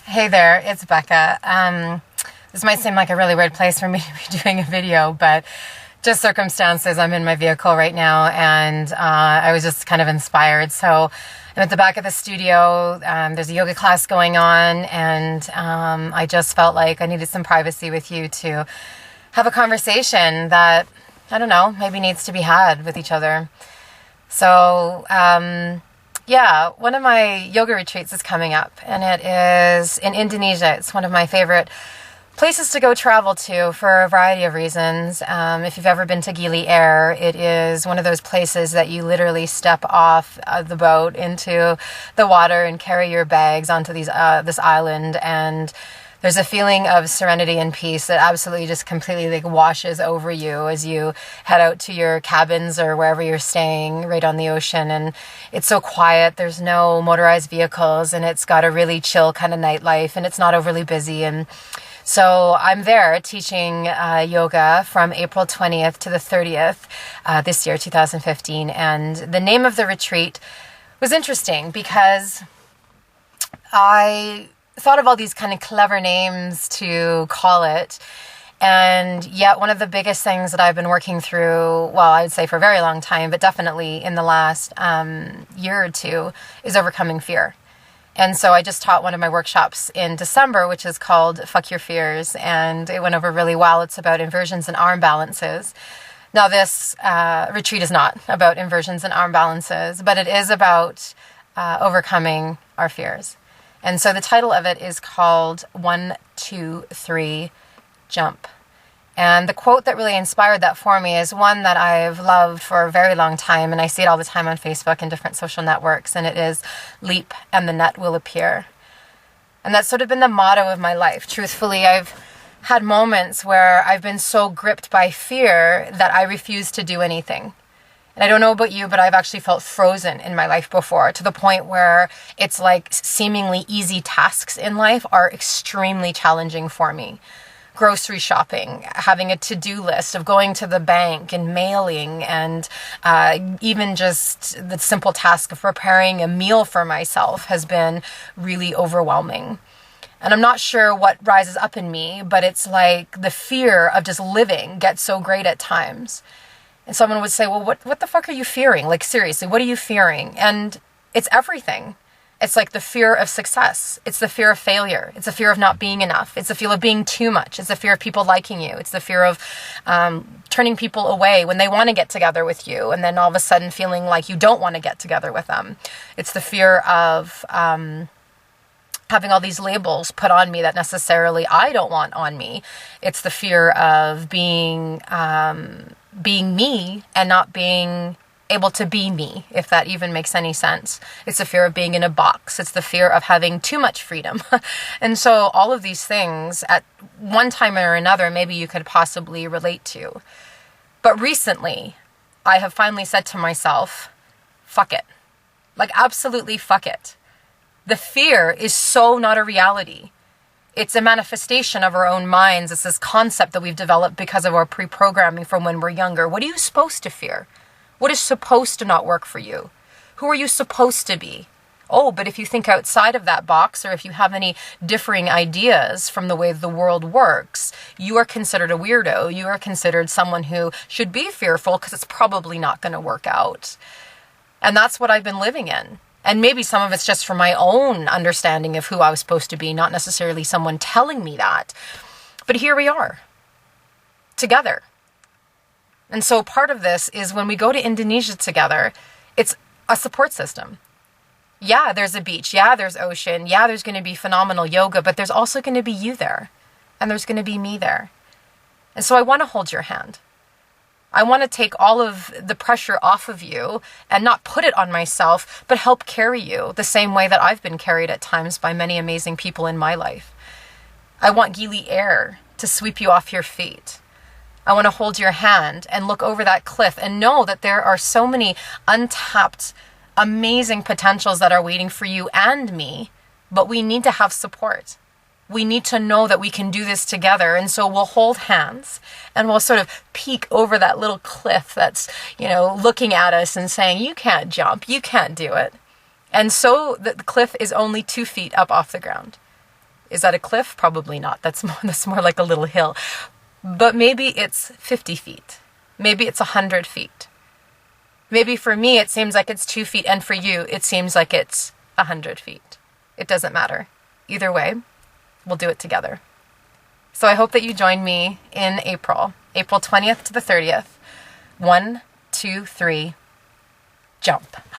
Hey there, it's Becca. This might seem like a really weird place for me to be doing a video, but just circumstances. I'm in my vehicle right now, and I was just kind of inspired. So I'm at the back of the studio. There's a yoga class going on, and I just felt like I needed some privacy with you to have a conversation that, I don't know, maybe needs to be had with each other. So, yeah, one of my yoga retreats is coming up, and it is in Indonesia. It's one of my favorite places to go travel to for a variety of reasons. If you've ever been to Gili Air, it is one of those places that you literally step off the boat into the water and carry your bags onto this island, and there's a feeling of serenity and peace that absolutely just completely washes over you as you head out to your cabins or wherever you're staying right on the ocean. And it's so quiet. There's no motorized vehicles, and it's got a really chill kind of nightlife, and it's not overly busy. And so I'm there teaching yoga from April 20th to the 30th this year, 2015. And the name of the retreat was interesting because I thought of all these kind of clever names to call it. And yet one of the biggest things that I've been working through, well, I would say for a very long time, but definitely in the last year or two, is overcoming fear. And so I just taught one of my workshops in December, which is called Fuck Your Fears. And it went over really well. It's about inversions and arm balances. Now this retreat is not about inversions and arm balances, but it is about overcoming our fears. And so the title of it is called 1, 2, 3, Jump. And the quote that really inspired that for me is one that I've loved for a very long time, and I see it all the time on Facebook and different social networks, and it is, leap and the net will appear. And that's sort of been the motto of my life. Truthfully, I've had moments where I've been so gripped by fear that I refuse to do anything. And I don't know about you, but I've actually felt frozen in my life before, to the point where it's like seemingly easy tasks in life are extremely challenging for me. Grocery shopping, having a to-do list of going to the bank and mailing, and even just the simple task of preparing a meal for myself has been really overwhelming. And I'm not sure what rises up in me, but it's like the fear of just living gets so great at times. And someone would say, well, what the fuck are you fearing? Like, seriously, what are you fearing? And it's everything. It's like the fear of success. It's the fear of failure. It's the fear of not being enough. It's the fear of being too much. It's the fear of people liking you. It's the fear of turning people away when they want to get together with you, and then all of a sudden feeling like you don't want to get together with them. It's the fear of having all these labels put on me that necessarily I don't want on me. It's the fear of being me and not being able to be me, if that even makes any sense. It's the fear of being in a box. It's the fear of having too much freedom. And so all of these things at one time or another, maybe you could possibly relate to. But recently, I have finally said to myself, fuck it. Like, absolutely fuck it. The fear is so not a reality. It's a manifestation of our own minds. It's this concept that we've developed because of our pre-programming from when we're younger. What are you supposed to fear? What is supposed to not work for you? Who are you supposed to be? Oh, but if you think outside of that box, or if you have any differing ideas from the way the world works, you are considered a weirdo. You are considered someone who should be fearful because it's probably not going to work out. And that's what I've been living in. And maybe some of it's just from my own understanding of who I was supposed to be, not necessarily someone telling me that. But here we are, together. And so part of this is when we go to Indonesia together, it's a support system. Yeah, there's a beach. Yeah, there's ocean. Yeah, there's going to be phenomenal yoga, but there's also going to be you there. And there's going to be me there. And so I want to hold your hand. I want to take all of the pressure off of you and not put it on myself, but help carry you the same way that I've been carried at times by many amazing people in my life. I want Gili Air to sweep you off your feet. I want to hold your hand and look over that cliff and know that there are so many untapped, amazing potentials that are waiting for you and me, but we need to have support. We need to know that we can do this together. And so we'll hold hands and we'll sort of peek over that little cliff that's, looking at us and saying, you can't jump, you can't do it. And so the cliff is only 2 feet up off the ground. Is that a cliff? Probably not. That's more like a little hill. But maybe it's 50 feet. Maybe it's 100 feet. Maybe for me it seems like it's 2 feet, and for you it seems like it's 100 feet. It doesn't matter. Either way, we'll do it together. So I hope that you join me in April 20th to the 30th. 1, 2, 3, jump.